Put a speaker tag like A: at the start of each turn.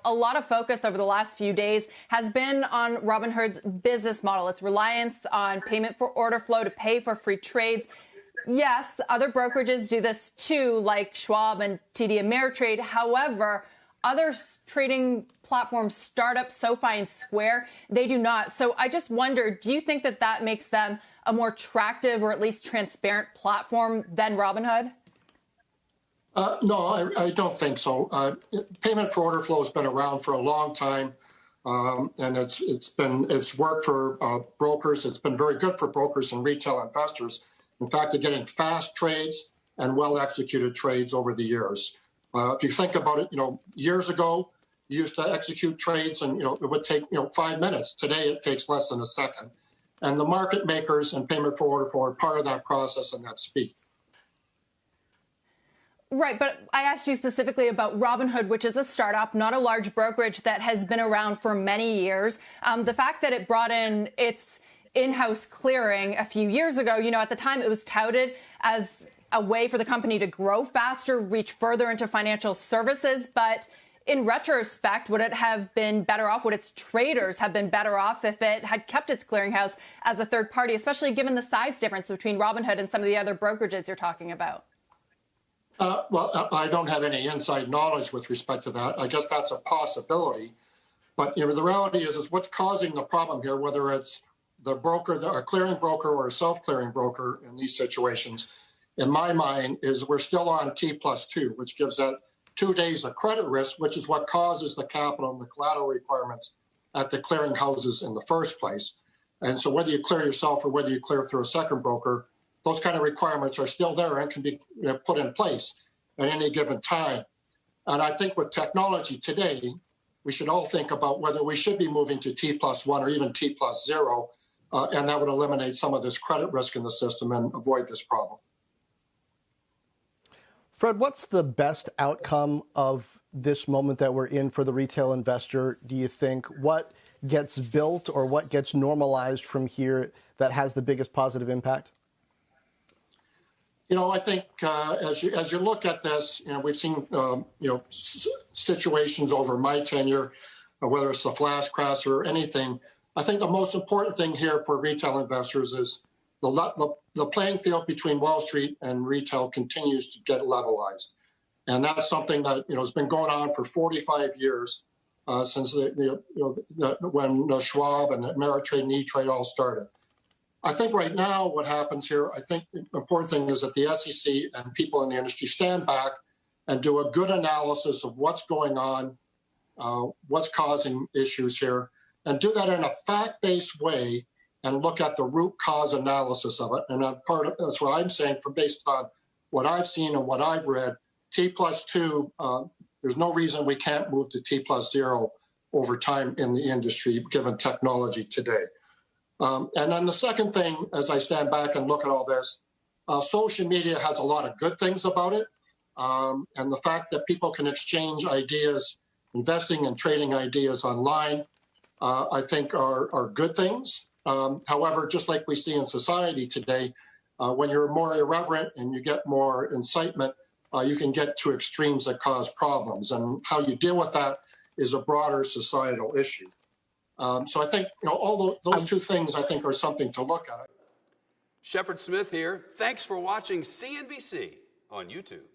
A: a lot of focus over the last few days has been on Robinhood's business model, its reliance on payment for order flow to pay for free trades. Yes, other brokerages do this too, like Schwab and TD Ameritrade. However, other trading platforms, startups, SoFi and Square, they do not. So I just wonder, do you think that that makes them a more attractive or at least transparent platform than Robinhood?
B: No, I don't think so. Payment for order flow has been around for a long time, and it's worked for brokers. It's been very good for brokers and retail investors. In fact, they're getting fast trades and well-executed trades over the years. If you think about it, years ago, you used to execute trades and, it would take, 5 minutes. Today, it takes less than a second. And the market makers and payment for order flow are part of that process and that speed.
A: Right, but I asked you specifically about Robinhood, which is a startup, not a large brokerage that has been around for many years. The fact that it brought in its in-house clearing a few years ago, at the time it was touted as a way for the company to grow faster, reach further into financial services. But in retrospect, would it have been better off? Would its traders have been better off if it had kept its clearinghouse as a third party, especially given the size difference between Robinhood and some of the other brokerages you're talking about?
B: Well, I don't have any inside knowledge with respect to that. I guess that's a possibility. But the reality is what's causing the problem here, whether it's the broker, a clearing broker or a self-clearing broker in these situations, in my mind, is we're still on T+2, which gives that 2 days of credit risk, which is what causes the capital and the collateral requirements at the clearing houses in the first place. And so whether you clear yourself or whether you clear through a second broker, those kind of requirements are still there and can be put in place at any given time. And I think with technology today, we should all think about whether we should be moving to T+1 or even T+0, and that would eliminate some of this credit risk in the system and avoid this problem.
C: Fred, what's the best outcome of this moment that we're in for the retail investor, do you think? What gets built or what gets normalized from here that has the biggest positive impact?
B: I think as you look at this, we've seen situations over my tenure, whether it's the flash crash or anything. I think the most important thing here for retail investors is the playing field between Wall Street and retail continues to get levelized, and that's something that has been going on for 45 years since when Schwab and Ameritrade and E-Trade all started. I think right now what happens here, I think the important thing is that the SEC and people in the industry stand back and do a good analysis of what's going on, what's causing issues here, and do that in a fact-based way and look at the root cause analysis of it. And that's what I'm saying, based on what I've seen and what I've read, T+2, there's no reason we can't move to T+0 over time in the industry, given technology today. And then the second thing, as I stand back and look at all this, social media has a lot of good things about it. And the fact that people can exchange ideas, investing and trading ideas online, I think are good things. However, just like we see in society today, when you're more irreverent and you get more incitement, you can get to extremes that cause problems. And how you deal with that is a broader societal issue. So I think all those two things, I think, are something to look at.
D: Shepard Smith here. Thanks for watching CNBC on YouTube.